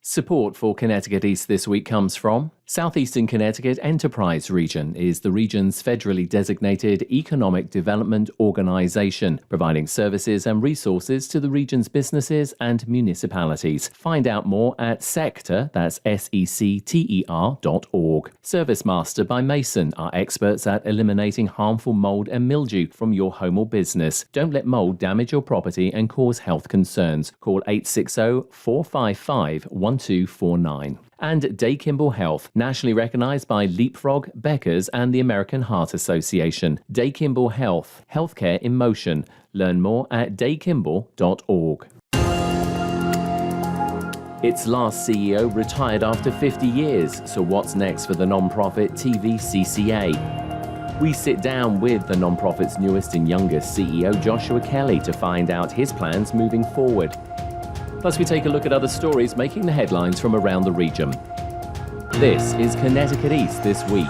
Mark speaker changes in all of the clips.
Speaker 1: Support for Connecticut East this week comes from Southeastern Connecticut Enterprise Region is the region's federally designated economic development organization, providing services and resources to the region's businesses and municipalities. Find out more at sector, that's secter.org. Service Master by Mason are experts at eliminating harmful mold and mildew from your home or business. Don't let mold damage your property and cause health concerns. Call 860-455-1249. And Day Kimball Health, nationally recognized by Leapfrog, Becker's and the American Heart Association. Day Kimball Health, healthcare in motion. Learn more at daykimball.org. Its last CEO retired after 50 years, so what's next for the non-profit TVCCA? We sit down with the non-profit's newest and youngest CEO, Joshua Kelly, to find out his plans moving forward. Plus, we take a look at other stories making the headlines from around the region. This is Connecticut East This Week.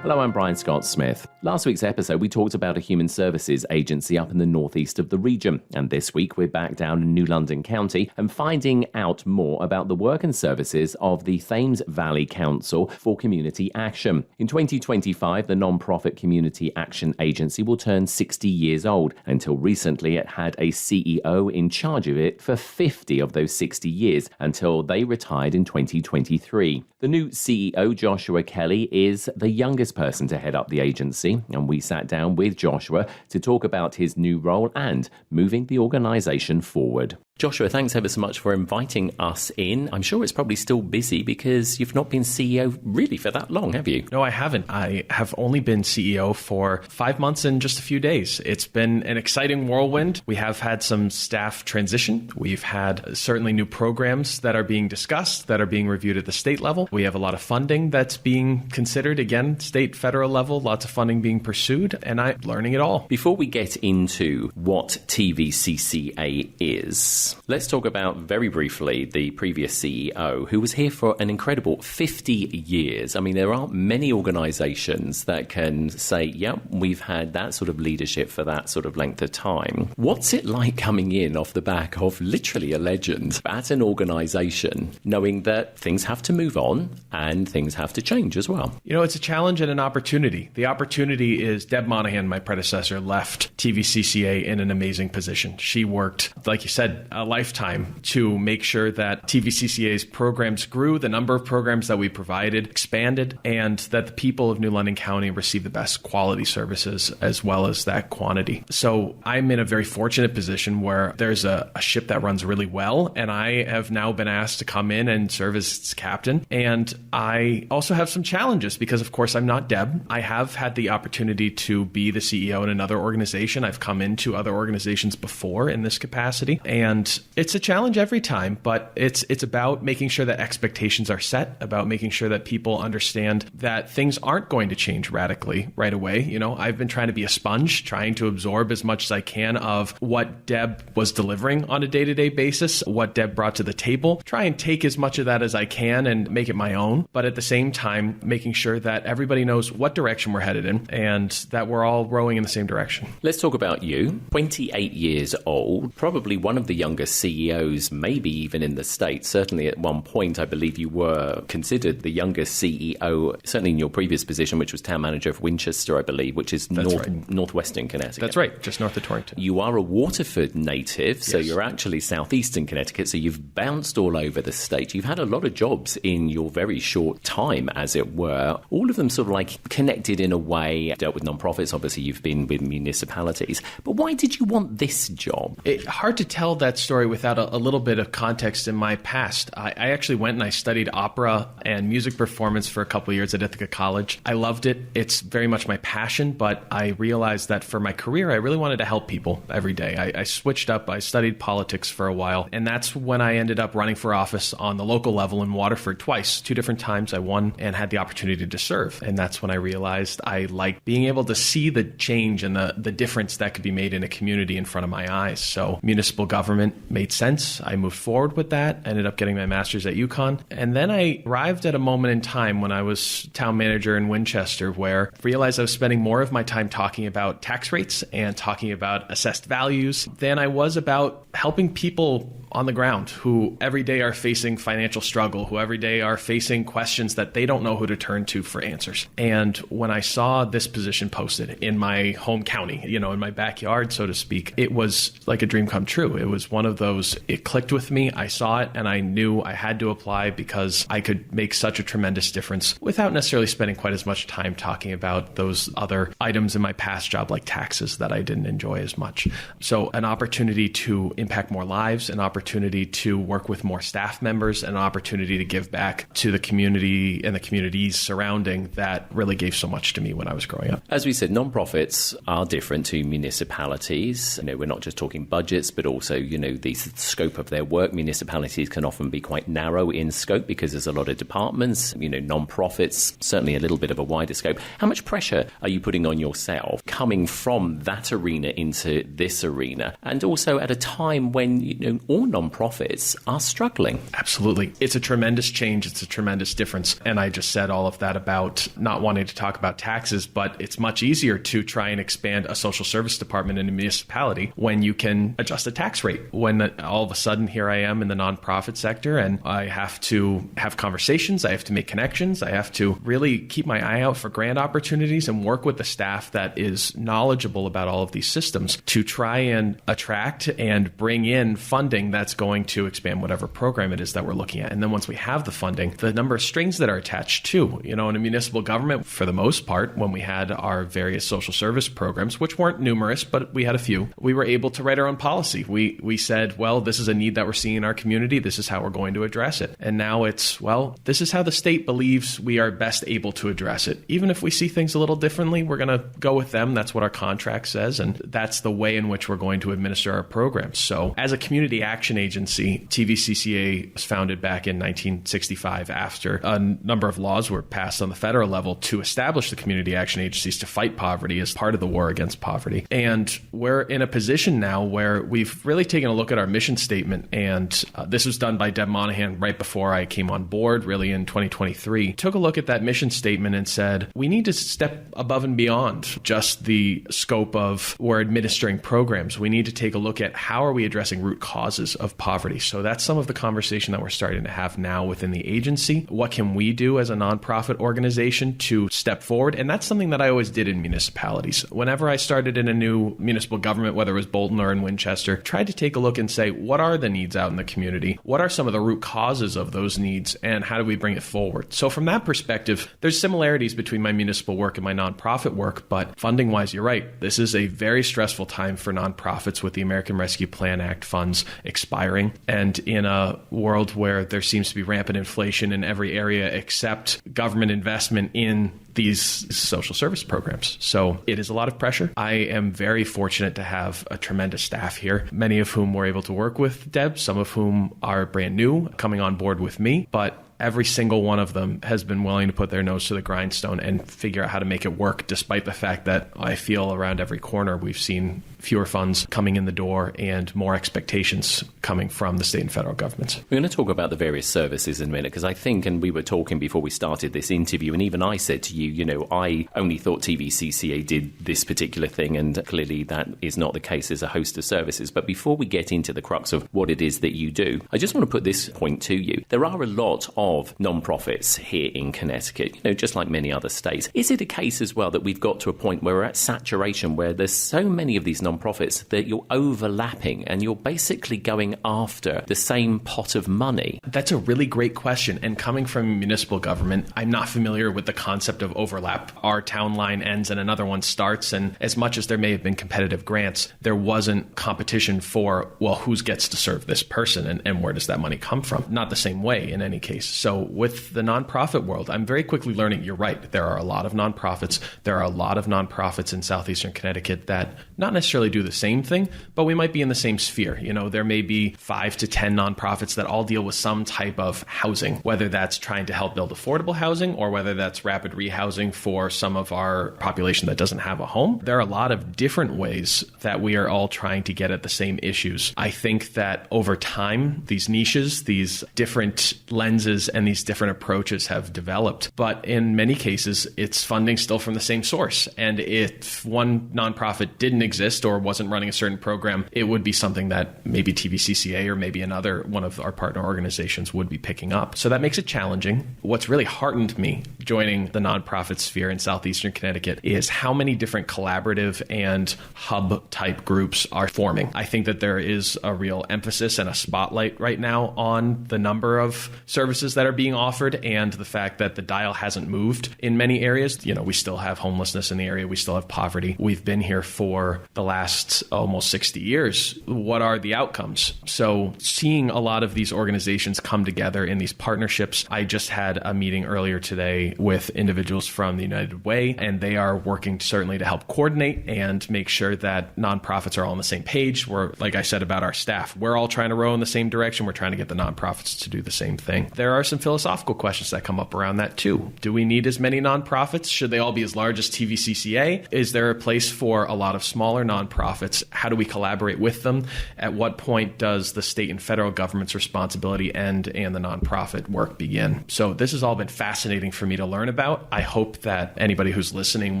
Speaker 1: Hello, I'm Brian Scott Smith. Last week's episode, we talked about a human services agency up in the northeast of the region. And this week, we're back down in New London County and finding out more about the work and services of the Thames Valley Council for Community Action. In 2025, the non-profit Community Action Agency will turn 60 years old. Until recently, it had a CEO in charge of it for 50 of those 60 years until they retired in 2023. The new CEO, Joshua Kelly, is the youngest person to head up the agency, and we sat down with Joshua to talk about his new role and moving the organization forward. Joshua, thanks ever so much for inviting us in. I'm sure it's probably still busy because you've not been CEO really for that long, have you?
Speaker 2: No, I haven't. I have only been CEO for 5 months and just a few days. It's been an exciting whirlwind. We have had some staff transition. We've had certainly new programs that are being discussed, that are being reviewed at the state level. We have a lot of funding that's being considered, again, state, federal level, lots of funding being pursued, and I'm learning it all.
Speaker 1: Before we get into what TVCCA is, let's talk about very briefly the previous CEO who was here for an incredible 50 years. I mean, there aren't many organizations that can say, yeah, we've had that sort of leadership for that sort of length of time. What's it like coming in off the back of literally a legend at an organization, knowing that things have to move on and things have to change as well?
Speaker 2: You know, it's a challenge and an opportunity. The opportunity is Deb Monahan, my predecessor, left TVCCA in an amazing position. She worked, like you said, a lifetime to make sure that TVCCA's programs grew, the number of programs that we provided expanded, and that the people of New London County receive the best quality services as well as that quantity. So I'm in a very fortunate position where there's a ship that runs really well, and I have now been asked to come in and serve as its captain. And I also have some challenges because, of course, I'm not Deb. I have had the opportunity to be the CEO in another organization. I've come into other organizations before in this capacity, and it's a challenge every time, but it's about making sure that expectations are set, about making sure that people understand that things aren't going to change radically right away. You know, I've been trying to be a sponge, trying to absorb as much as I can of what Deb was delivering on a day-to-day basis, what Deb brought to the table, try and take as much of that as I can and make it my own, but at the same time, making sure that everybody knows what direction we're headed in and that we're all rowing in the same direction.
Speaker 1: Let's talk about you. 28 years old, probably one of the youngest CEOs, maybe even in the States. Certainly at one point, I believe you were considered the youngest CEO, certainly in your previous position, which was town manager of Winchester, I believe, which is northwestern Connecticut.
Speaker 2: That's right, just north of Torrington.
Speaker 1: You are a Waterford native, so
Speaker 2: yes.
Speaker 1: You're actually southeastern Connecticut, so you've bounced all over the state. You've had a lot of jobs in your very short time, as it were. All of them sort of like connected in a way, dealt with non-profits, obviously you've been with municipalities. But why did you want this job?
Speaker 2: It's hard to tell that story without a little bit of context in my past. I actually went and I studied opera and music performance for a couple of years at Ithaca College. I loved it. It's very much my passion, but I realized that for my career, I really wanted to help people every day. I switched up. I studied politics for a while, and that's when I ended up running for office on the local level in Waterford twice. 2 different times I won and had the opportunity to serve. And that's when I realized I liked being able to see the change and the difference that could be made in a community in front of my eyes. So municipal government government made sense. I moved forward with that, ended up getting my master's at UConn. And then I arrived at a moment in time when I was town manager in Winchester where I realized I was spending more of my time talking about tax rates and talking about assessed values than I was about helping people on the ground who every day are facing financial struggle, who every day are facing questions that they don't know who to turn to for answers. And when I saw this position posted in my home county, in my backyard, so to speak, it was like a dream come true. It was one of those, it clicked with me. I saw it and I knew I had to apply because I could make such a tremendous difference without necessarily spending quite as much time talking about those other items in my past job like taxes that I didn't enjoy as much. So an opportunity to impact more lives, an opportunity to work with more staff members, an opportunity to give back to the community and the communities surrounding that really gave so much to me when I was growing up.
Speaker 1: As we said, nonprofits are different to municipalities. We're not just talking budgets, but also, the scope of their work. Municipalities can often be quite narrow in scope because there's a lot of departments. Nonprofits, certainly a little bit of a wider scope. How much pressure are you putting on yourself coming from that arena into this arena? And also at a time when, all nonprofits are struggling.
Speaker 2: Absolutely. It's a tremendous change. It's a tremendous difference. And I just said all of that about not wanting to talk about taxes, but it's much easier to try and expand a social service department in a municipality when you can adjust the tax rate. When all of a sudden here I am in the nonprofit sector and I have to have conversations, I have to make connections, I have to really keep my eye out for grant opportunities and work with the staff that is knowledgeable about all of these systems to try and attract and bring in funding that's going to expand whatever program it is that we're looking at. And then once we have the funding, the number of strings that are attached too, in a municipal government, for the most part, when we had our various social service programs, which weren't numerous, but we had a few, we were able to write our own policy. We said, well, this is a need that we're seeing in our community. This is how we're going to address it. And now it's, well, this is how the state believes we are best able to address it. Even if we see things a little differently, we're going to go with them. That's what our contract says. And that's the way in which we're going to administer our programs. So as a community action agency, TVCCA was founded back in 1965 after a number of laws were passed on the federal level to establish the community action agencies to fight poverty as part of the war against poverty. And we're in a position now where we've really taken a look at our mission statement. And this was done by Deb Monahan right before I came on board, really in 2023. Took a look at that mission statement and said, we need to step above and beyond just the scope of we're administering programs. We need to take a look at how are we addressing root causes of poverty. So that's some of the conversation that we're starting to have now within the agency. What can we do as a nonprofit organization to step forward? And that's something that I always did in municipalities. Whenever I started in a new municipal government, whether it was Bolton or in Winchester, tried to take a look and say, what are the needs out in the community? What are some of the root causes of those needs? And how do we bring it forward? So from that perspective, there's similarities between my municipal work and my nonprofit work, but funding-wise, you're right. This is a very stressful time for nonprofits with the American Rescue Plan Act funds expiring. And in a world where there seems to be rampant inflation in every area except government investment in these social service programs. So it is a lot of pressure. I am very fortunate to have a tremendous staff here, many of whom were able to work with Deb, some of whom are brand new, coming on board with me, but every single one of them has been willing to put their nose to the grindstone and figure out how to make it work, despite the fact that I feel around every corner we've seen fewer funds coming in the door and more expectations coming from the state and federal governments.
Speaker 1: We're going to talk about the various services in a minute, because I think, and we were talking before we started this interview, and even I said to you, I only thought TVCCA did this particular thing, and clearly that is not the case. There's a host of services. But before we get into the crux of what it is that you do, I just want to put this point to you. There are a lot of non-profits here in Connecticut, just like many other states. Is it a case as well that we've got to a point where we're at saturation, where there's so many of these non-profits that you're overlapping and you're basically going after the same pot of money?
Speaker 2: That's a really great question. And coming from municipal government, I'm not familiar with the concept of overlap. Our town line ends and another one starts. And as much as there may have been competitive grants, there wasn't competition for, well, who gets to serve this person and where does that money come from? Not the same way in any case. So with the nonprofit world, I'm very quickly learning, you're right, there are a lot of nonprofits. There are a lot of nonprofits in southeastern Connecticut that not necessarily necessarily do the same thing, but we might be in the same sphere. There may be 5 to 10 nonprofits that all deal with some type of housing, whether that's trying to help build affordable housing or whether that's rapid rehousing for some of our population that doesn't have a home. There are a lot of different ways that we are all trying to get at the same issues. I think that over time, these niches, these different lenses and these different approaches have developed. But in many cases, it's funding still from the same source. And if one nonprofit didn't exist or wasn't running a certain program, it would be something that maybe TVCCA or maybe another one of our partner organizations would be picking up. So that makes it challenging. What's really heartened me joining the nonprofit sphere in southeastern Connecticut is how many different collaborative and hub type groups are forming. I think that there is a real emphasis and a spotlight right now on the number of services that are being offered and the fact that the dial hasn't moved in many areas. We still have homelessness in the area. We still have poverty. We've been here for the last almost 60 years. What are the outcomes? So seeing a lot of these organizations come together in these partnerships. I just had a meeting earlier today with individuals from the United Way, and they are working certainly to help coordinate and make sure that nonprofits are all on the same page. We're, like I said about our staff, we're all trying to row in the same direction. We're trying to get the nonprofits to do the same thing. There are some philosophical questions that come up around that too. Do we need as many nonprofits? Should they all be as large as TVCCA? Is there a place for a lot of smaller nonprofits? How do we collaborate with them? At what point does the state and federal government's responsibility end and the nonprofit work begin? So this has all been fascinating for me to learn about. I hope that anybody who's listening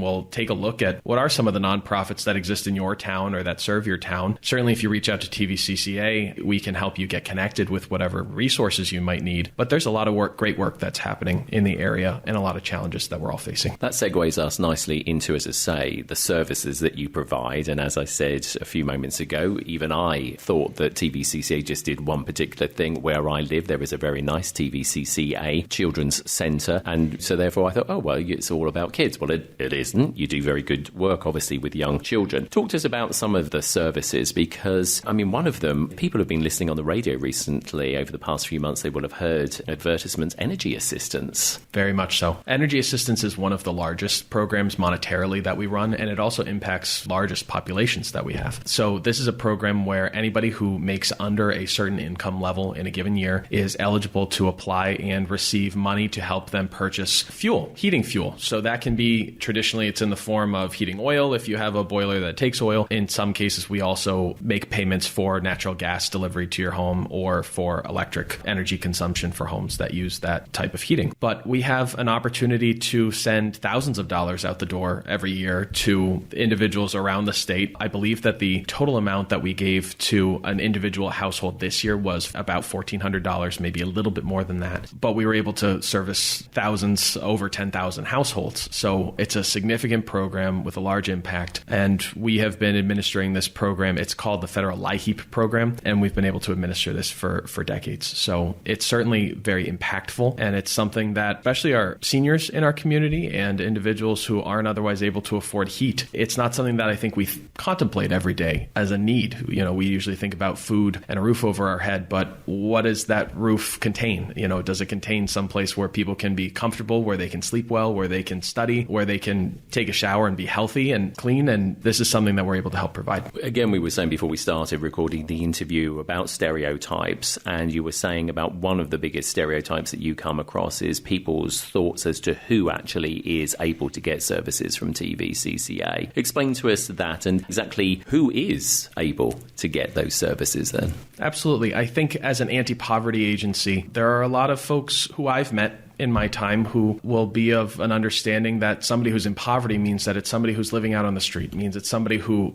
Speaker 2: will take a look at what are some of the nonprofits that exist in your town or that serve your town. Certainly, if you reach out to TVCCA, we can help you get connected with whatever resources you might need. But there's a lot of great work that's happening in the area and a lot of challenges that we're all facing.
Speaker 1: That segues us nicely into, as I say, the services that you provide. And as I said a few moments ago, even I thought that TVCCA just did one particular thing. Where I live, there is a very nice TVCCA Children's Centre. And so therefore I thought, oh, well, it's all about kids. Well, it isn't. You do very good work, obviously, with young children. Talk to us about some of the services because, one of them, people have been listening on the radio recently over the past few months, they will have heard advertisements, energy assistance.
Speaker 2: Very much so. Energy assistance is one of the largest programs monetarily that we run, and it also impacts largest populations that we have. So this is a program where anybody who makes under a certain income level in a given year is eligible to apply and receive money to help them purchase fuel, heating fuel. So that can be, traditionally, it's in the form of heating oil if you have a boiler that takes oil. In some cases, we also make payments for natural gas delivery to your home or for electric energy consumption for homes that use that type of heating. But we have an opportunity to send thousands of dollars out the door every year to individuals around the state. I believe that the total amount that we gave to an individual household this year was about $1,400, maybe a little bit more than that. But we were able to service thousands, over 10,000 households. So it's a significant program with a large impact. And we have been administering this program. It's called the Federal LIHEAP program, and we've been able to administer this for decades. So it's certainly very impactful, and it's something that especially our seniors in our community and individuals who aren't otherwise able to afford heat, it's not something that I think we contemplate every day as a need. We usually think about food and a roof over our head, but what does that roof contain? Does it contain some place where people can be comfortable, where they can sleep well, where they can study, where they can take a shower and be healthy and clean? And this is something that we're able to help provide.
Speaker 1: Again, we were saying before we started recording the interview about stereotypes, and you were saying about one of the biggest stereotypes that you come across is people's thoughts as to who actually is able to get services from TVCCA. Explain to us that and exactly who is able to get those services then.
Speaker 2: Absolutely. I think as an anti-poverty agency, there are a lot of folks who I've met in my time who will be of an understanding that somebody who's in poverty means that it's somebody who's living out on the street, means it's somebody who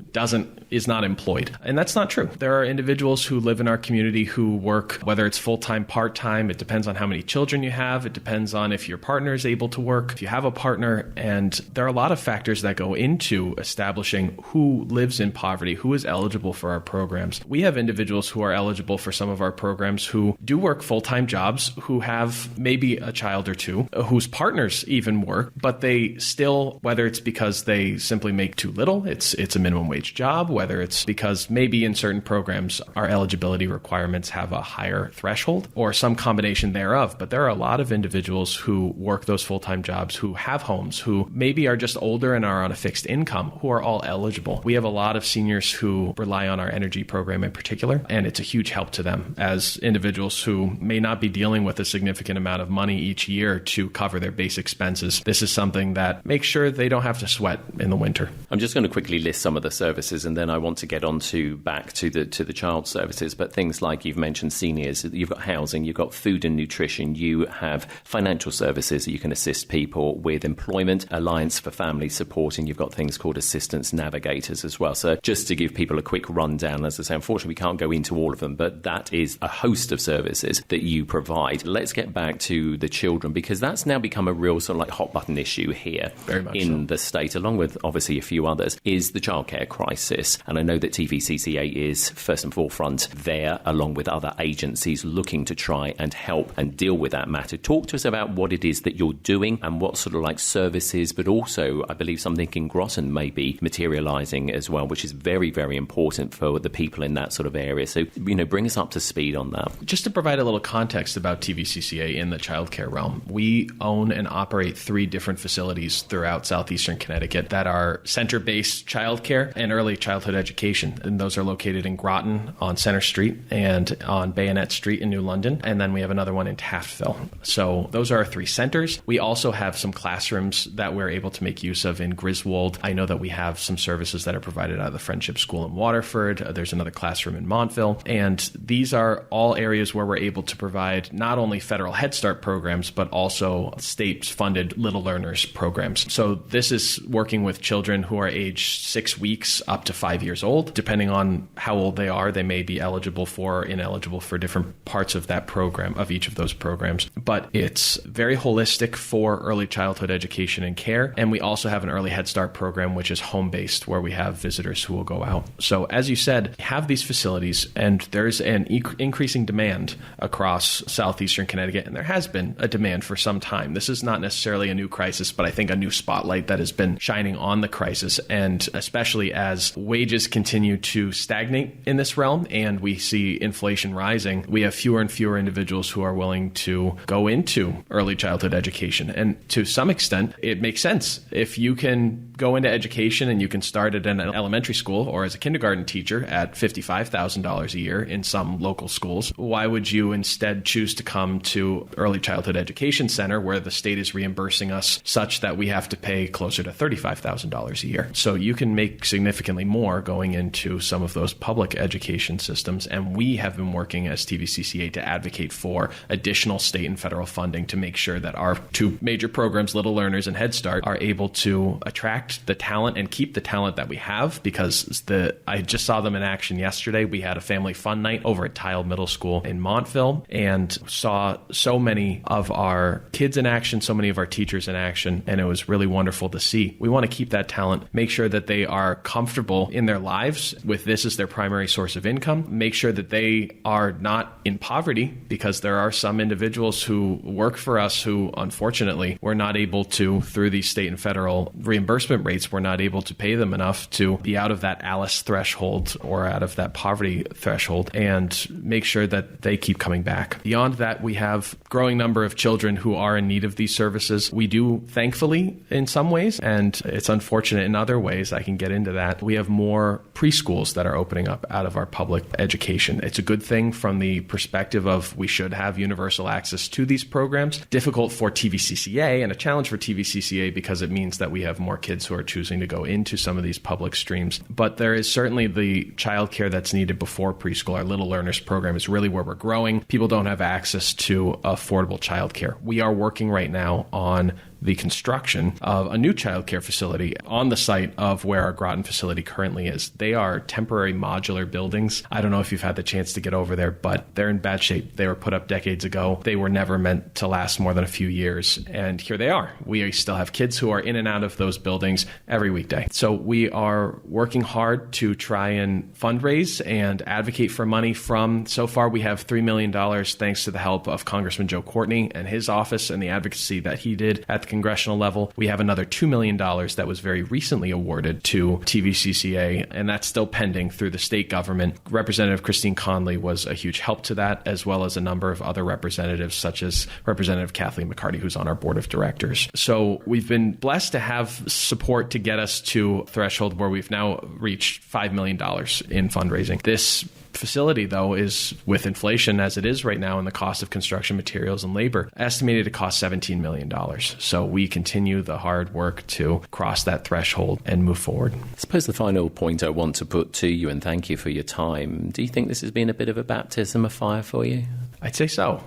Speaker 2: is not employed. And that's not true. There are individuals who live in our community who work, whether it's full-time, part-time, it depends on how many children you have, it depends on if your partner is able to work, if you have a partner, and there are a lot of factors that go into establishing who lives in poverty, who is eligible for our programs. We have individuals who are eligible for some of our programs who do work full-time jobs, who have maybe a child child or two, whose partners even work, but they still, whether it's because they simply make too little, it's a minimum wage job, whether it's because maybe in certain programs our eligibility requirements have a higher threshold or some combination thereof. But there are a lot of individuals who work those full-time jobs, who have homes, who maybe are just older and are on a fixed income, who are all eligible. We have a lot of seniors who rely on our energy program in particular, and it's a huge help to them as individuals who may not be dealing with a significant amount of money each year to cover their base expenses. This is something that makes sure they don't have to sweat in the winter.
Speaker 1: I'm just going to quickly list some of the services, and then I want to get on to back to the child services. But things like you've mentioned seniors, you've got housing, you've got food and nutrition, you have financial services that you can assist people with, employment, Alliance for Family Support, and you've got things called assistance navigators as well. So just to give people a quick rundown, as I say, unfortunately we can't go into all of them, but that is a host of services that you provide. Let's get back to the children, because that's now become a real sort of like hot button issue here in the state, along with obviously a few others, is the childcare crisis. And I know that TVCCA is first and forefront there, along with other agencies looking to try and help and deal with that matter. Talk to us about what it is that you're doing and what sort of like services, but also I believe something in Groton may be materialising as well, which is very, very important for the people in that sort of area. So, bring us up to speed on that.
Speaker 2: Just to provide a little context about TVCCA in the childcare realm, we own and operate 3 different facilities throughout southeastern Connecticut that are center-based childcare and early childhood education. And those are located in Groton on Center Street and on Bayonet Street in New London. And then we have another one in Taftville. So those are our 3 centers. We also have some classrooms that we're able to make use of in Griswold. I know that we have some services that are provided out of the Friendship School in Waterford. There's another classroom in Montville. And these are all areas where we're able to provide not only federal Head Start programs, but also state-funded Little Learners programs. So this is working with children who are aged 6 weeks up to 5 years old. Depending on how old they are, they may be eligible for or ineligible for different parts of that program, of each of those programs. But it's very holistic for early childhood education and care. And we also have an early Head Start program, which is home-based, where we have visitors who will go out. So as you said, have these facilities, and there's an increasing demand across southeastern Connecticut, and there has been a demand for some time. This is not necessarily a new crisis, but I think a new spotlight that has been shining on the crisis, and especially as wages continue to stagnate in this realm and we see inflation rising, we have fewer and fewer individuals who are willing to go into early childhood education. And to some extent, it makes sense. If you can go into education and you can start at an elementary school or as a kindergarten teacher at $55,000 a year in some local schools, why would you instead choose to come to early childhood education center where the state is reimbursing us such that we have to pay closer to $35,000 a year? So you can make significantly more going into some of those public education systems. And we have been working as TVCCA to advocate for additional state and federal funding to make sure that our 2 major programs, Little Learners and Head Start, are able to attract the talent and keep the talent that we have, because I just saw them in action yesterday. We had a family fun night over at Tile Middle School in Montville and saw so many of our kids in action, so many of our teachers in action, and it was really wonderful to see. We want to keep that talent, make sure that they are comfortable in their lives with this as their primary source of income, make sure that they are not in poverty, because there are some individuals who work for us who, unfortunately, we're not able to, through these state and federal reimbursement rates, we're not able to pay them enough to be out of that ALICE threshold or out of that poverty threshold, and make sure that they keep coming back. Beyond that, we have a growing number of children who are in need of these services. We do, thankfully, in some ways, and it's unfortunate in other ways. I can get into that. We have more preschools that are opening up out of our public education. It's a good thing from the perspective of we should have universal access to these programs. Difficult for TVCCA and a challenge for TVCCA because it means that we have more kids who are choosing to go into some of these public streams. But there is certainly the childcare that's needed before preschool. Our Little Learners program is really where we're growing. People don't have access to affordable childcare. We are working right now on the construction of a new childcare facility on the site of where our Groton facility currently is. They are temporary modular buildings. I don't know if you've had the chance to get over there, but they're in bad shape. They were put up decades ago. They were never meant to last more than a few years. And here they are. We still have kids who are in and out of those buildings every weekday. So we are working hard to try and fundraise and advocate for money from, so far we have $3 million thanks to the help of Congressman Joe Courtney and his office and the advocacy that he did at the congressional level. We have another $2 million that was very recently awarded to TVCCA, and that's still pending through the state government. Representative Christine Conley was a huge help to that, as well as a number of other representatives, such as Representative Kathleen McCarty, who's on our board of directors. So we've been blessed to have support to get us to a threshold where we've now reached $5 million in fundraising. This facility, though, is, with inflation as it is right now and the cost of construction materials and labor, estimated to cost $17 million. So we continue the hard work to cross that threshold and move forward.
Speaker 1: I suppose the final point I want to put to you, and thank you for your time, do you think this has been a bit of a baptism of fire for you?
Speaker 2: I'd say so.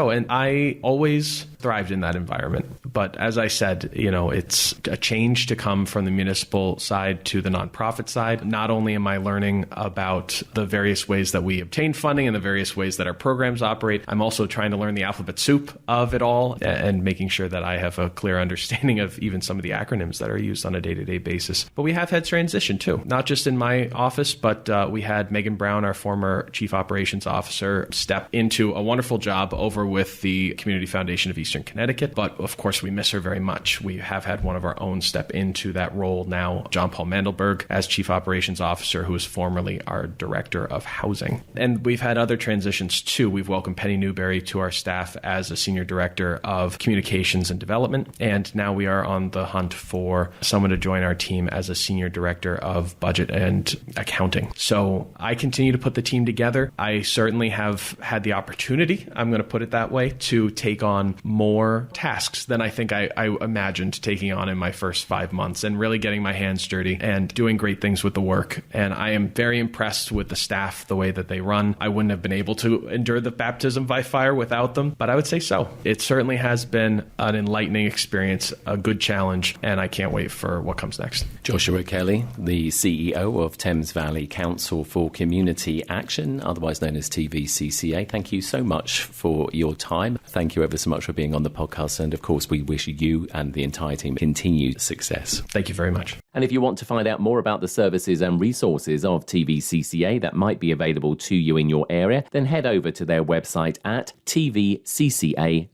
Speaker 2: And I always thrived in that environment. But as I said, it's a change to come from the municipal side to the nonprofit side. Not only am I learning about the various ways that we obtain funding and the various ways that our programs operate, I'm also trying to learn the alphabet soup of it all and making sure that I have a clear understanding of even some of the acronyms that are used on a day-to-day basis. But we have had transition too, not just in my office, but we had Megan Brown, our former chief operations officer, step into a wonderful job over with the Community Foundation of Eastern Connecticut. But of course, we miss her very much. We have had one of our own step into that role now, John Paul Mandelberg, as chief operations officer, who was formerly our director of housing. And we've had other transitions too. We've welcomed Penny Newberry to our staff as a senior director of communications and development. And now we are on the hunt for someone to join our team as a senior director of budget and accounting. So I continue to put the team together. I certainly have had the opportunity, I'm going to put it that way, to take on more tasks than I think I imagined taking on in my first 5 months, and really getting my hands dirty and doing great things with the work. And I am very impressed with the staff, the way that they run. I wouldn't have been able to endure the baptism by fire without them, but I would say so. It certainly has been an enlightening experience, a good challenge, and I can't wait for what comes next.
Speaker 1: Joshua Kelly, the CEO of Thames Valley Council for Community Action, otherwise known as TVCCA. Thank you so much for your time. Thank you ever so much for being on the podcast. And of course, we wish you and the entire team continued success.
Speaker 2: Thank you very much.
Speaker 1: And if you want to find out more about the services and resources of TVCCA that might be available to you in your area, then head over to their website at tvcca.org.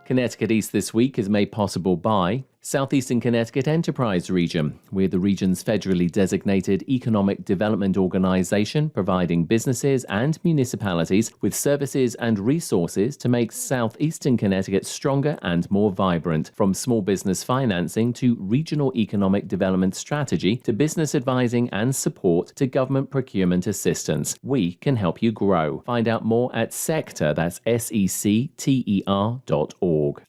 Speaker 1: Connecticut East This Week is made possible by Southeastern Connecticut Enterprise Region. We're the region's federally designated economic development organization, providing businesses and municipalities with services and resources to make Southeastern Connecticut stronger and more vibrant. From small business financing to regional economic development strategy to business advising and support to government procurement assistance, we can help you grow. Find out more at sector, that's secter.org.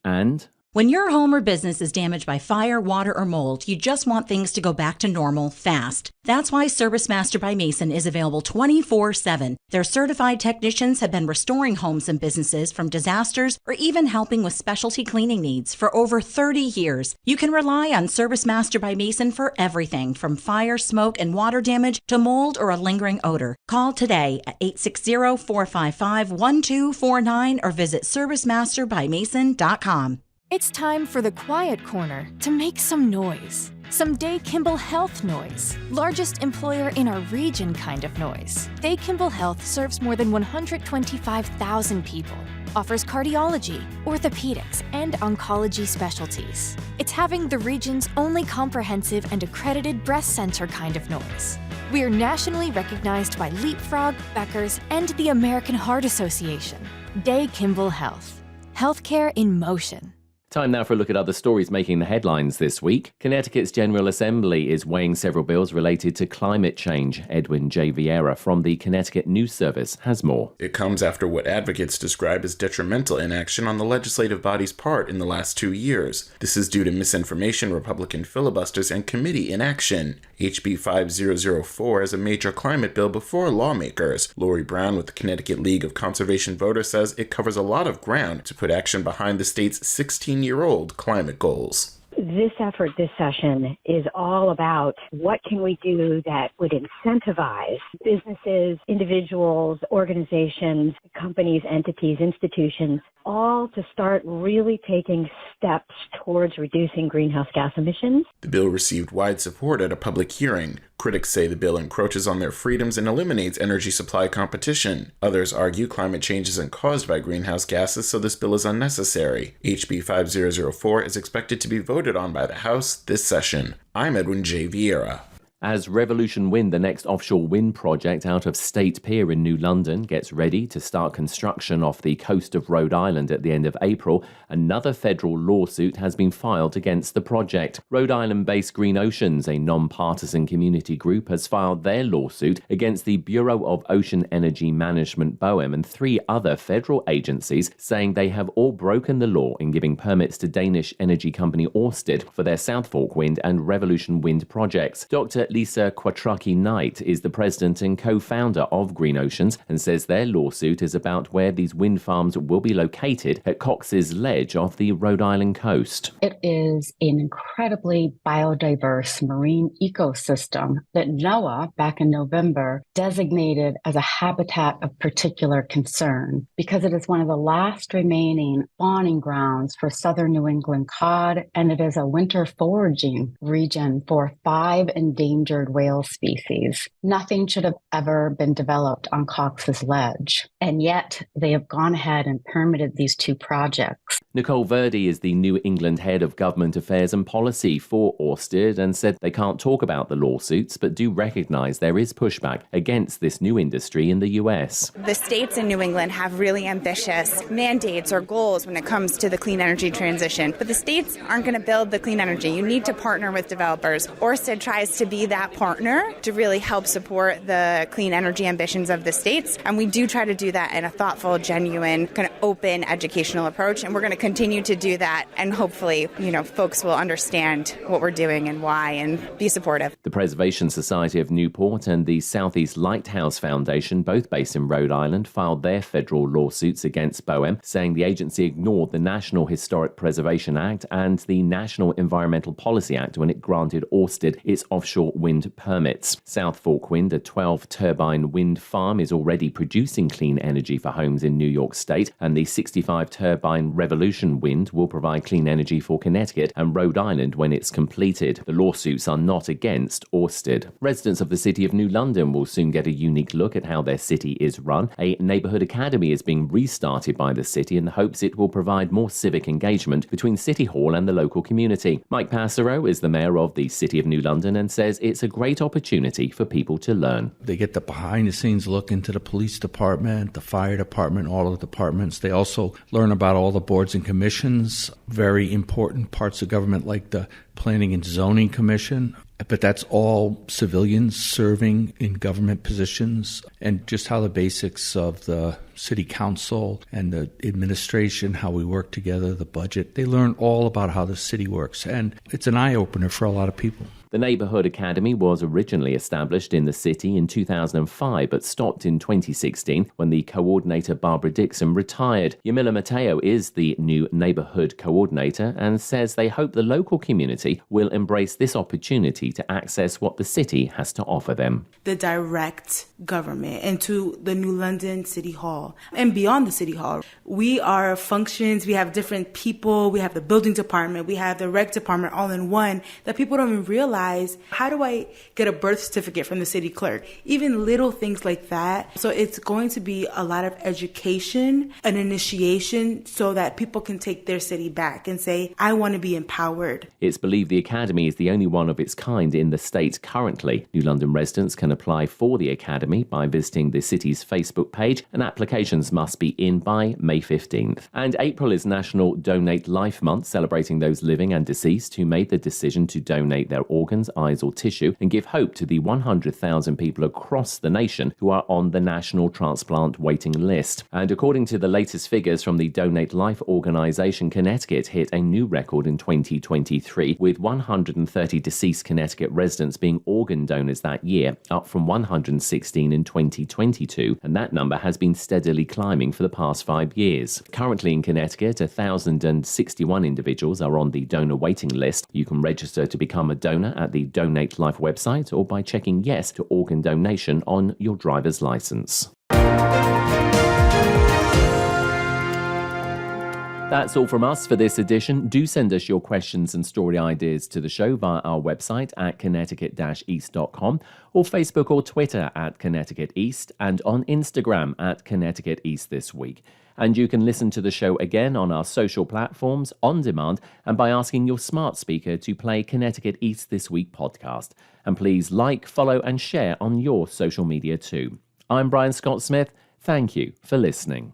Speaker 1: And
Speaker 3: when your home or business is damaged by fire, water, or mold, you just want things to go back to normal fast. That's why ServiceMaster by Mason is available 24/7. Their certified technicians have been restoring homes and businesses from disasters or even helping with specialty cleaning needs for over 30 years. You can rely on ServiceMaster by Mason for everything from fire, smoke, and water damage to mold or a lingering odor. Call today at 860-455-1249 or visit ServiceMasterByMason.com.
Speaker 4: It's time for the Quiet Corner to make some noise. Some Day Kimball Health noise. Largest employer in our region kind of noise. Day Kimball Health serves more than 125,000 people. Offers cardiology, orthopedics, and oncology specialties. It's having the region's only comprehensive and accredited breast center kind of noise. We are nationally recognized by Leapfrog, Becker's, and the American Heart Association. Day Kimball Health. Healthcare in motion.
Speaker 1: Time now for a look at other stories making the headlines this week. Connecticut's General Assembly is weighing several bills related to climate change. Edwin J. Vieira from the Connecticut News Service has more.
Speaker 5: It comes after what advocates describe as detrimental inaction on the legislative body's part in the last 2 years. This is due to misinformation, Republican filibusters, and committee inaction. HB 5004 is a major climate bill before lawmakers. Lori Brown with the Connecticut League of Conservation Voters says it covers a lot of ground to put action behind the state's 16-year-old climate goals.
Speaker 6: This effort this session is all about what can we do that would incentivize businesses, individuals, organizations, companies, entities, institutions, all to start really taking steps towards reducing greenhouse gas emissions.
Speaker 5: The bill received wide support at a public hearing. Critics say the bill encroaches on their freedoms and eliminates energy supply competition. Others argue climate change isn't caused by greenhouse gases, so this bill is unnecessary. HB 5004 is expected to be voted on by the House this session. I'm Edwin J. Vieira.
Speaker 1: As Revolution Wind, the next offshore wind project out of State Pier in New London, gets ready to start construction off the coast of Rhode Island at the end of April, another federal lawsuit has been filed against the project. Rhode Island-based Green Oceans, a non-partisan community group, has filed their lawsuit against the Bureau of Ocean Energy Management, BOEM, and 3 other federal agencies, saying they have all broken the law in giving permits to Danish energy company Ørsted for their South Fork Wind and Revolution Wind projects. Dr. Lisa Quattrocchi-Knight is the president and co-founder of Green Oceans and says their lawsuit is about where these wind farms will be located at Cox's Ledge off the Rhode Island coast.
Speaker 7: It is an incredibly biodiverse marine ecosystem that NOAA, back in November, designated as a habitat of particular concern because it is one of the last remaining spawning grounds for southern New England cod, and it is a winter foraging region for 5 endangered whale species. Nothing should have ever been developed on Cox's Ledge, and yet they have gone ahead and permitted these 2 projects.
Speaker 1: Nicole Verdi is the New England head of government affairs and policy for Ørsted and said they can't talk about the lawsuits but do recognize there is pushback against this new industry in the US.
Speaker 8: The states in New England have really ambitious mandates or goals when it comes to the clean energy transition, but the states aren't going to build the clean energy. You need to partner with developers. Ørsted tries to be that partner to really help support the clean energy ambitions of the states, and we do try to do that in a thoughtful, genuine, kind of open educational approach, and we're going to continue to do that, and hopefully, folks will understand what we're doing and why and be supportive.
Speaker 1: The Preservation Society of Newport and the Southeast Lighthouse Foundation, both based in Rhode Island, filed their federal lawsuits against BOEM, saying the agency ignored the National Historic Preservation Act and the National Environmental Policy Act when it granted Ørsted its offshore wind permits. South Fork Wind, a 12-turbine wind farm, is already producing clean energy for homes in New York State, and the 65-turbine Revolution Wind will provide clean energy for Connecticut and Rhode Island when it's completed. The lawsuits are not against Ørsted. Residents of the City of New London will soon get a unique look at how their city is run. A neighbourhood academy is being restarted by the city in the hopes it will provide more civic engagement between City Hall and the local community. Mike Passero is the mayor of the City of New London and says it's a great opportunity for people to learn.
Speaker 9: They get the behind-the-scenes look into the police department, the fire department, all of the departments. They also learn about all the boards and commissions, very important parts of government like the Planning and Zoning Commission. But that's all civilians serving in government positions, and just how the basics of the city council and the administration, how we work together, the budget. They learn all about how the city works, and it's an eye-opener for a lot of people.
Speaker 1: The Neighbourhood Academy was originally established in the city in 2005 but stopped in 2016 when the coordinator Barbara Dixon retired. Yamila Mateo is the new Neighbourhood Coordinator and says they hope the local community will embrace this opportunity to access what the city has to offer them.
Speaker 10: The direct government into the New London City Hall and beyond the City Hall. We are functions, we have different people, we have the building department, we have the rec department all in one that people don't even realize realize, how do I get a birth certificate from the city clerk? Even little things like that. So it's going to be a lot of education, an initiation, so that people can take their city back and say, I want to be empowered.
Speaker 1: It's believed the Academy is the only one of its kind in the state currently. New London residents can apply for the Academy by visiting the city's Facebook page, and applications must be in by May 15th. And April is National Donate Life Month, celebrating those living and deceased who made the decision to donate their organs, eyes or tissue and give hope to the 100,000 people across the nation who are on the National Transplant waiting list. And according to the latest figures from the Donate Life organization, Connecticut hit a new record in 2023, with 130 deceased Connecticut residents being organ donors that year, up from 116 in 2022, and that number has been steadily climbing for the past 5 years. Currently in Connecticut, 1,061 individuals are on the donor waiting list. You can register to become a donor at the Donate Life website or by checking yes to organ donation on your driver's license. That's all from us for this edition. Do send us your questions and story ideas to the show via our website at connecticut-east.com or Facebook or Twitter at Connecticut East and on Instagram at Connecticut East This Week. And you can listen to the show again on our social platforms, on demand, and by asking your smart speaker to play Connecticut East This Week podcast. And please like, follow, and share on your social media too. I'm Brian Scott Smith. Thank you for listening.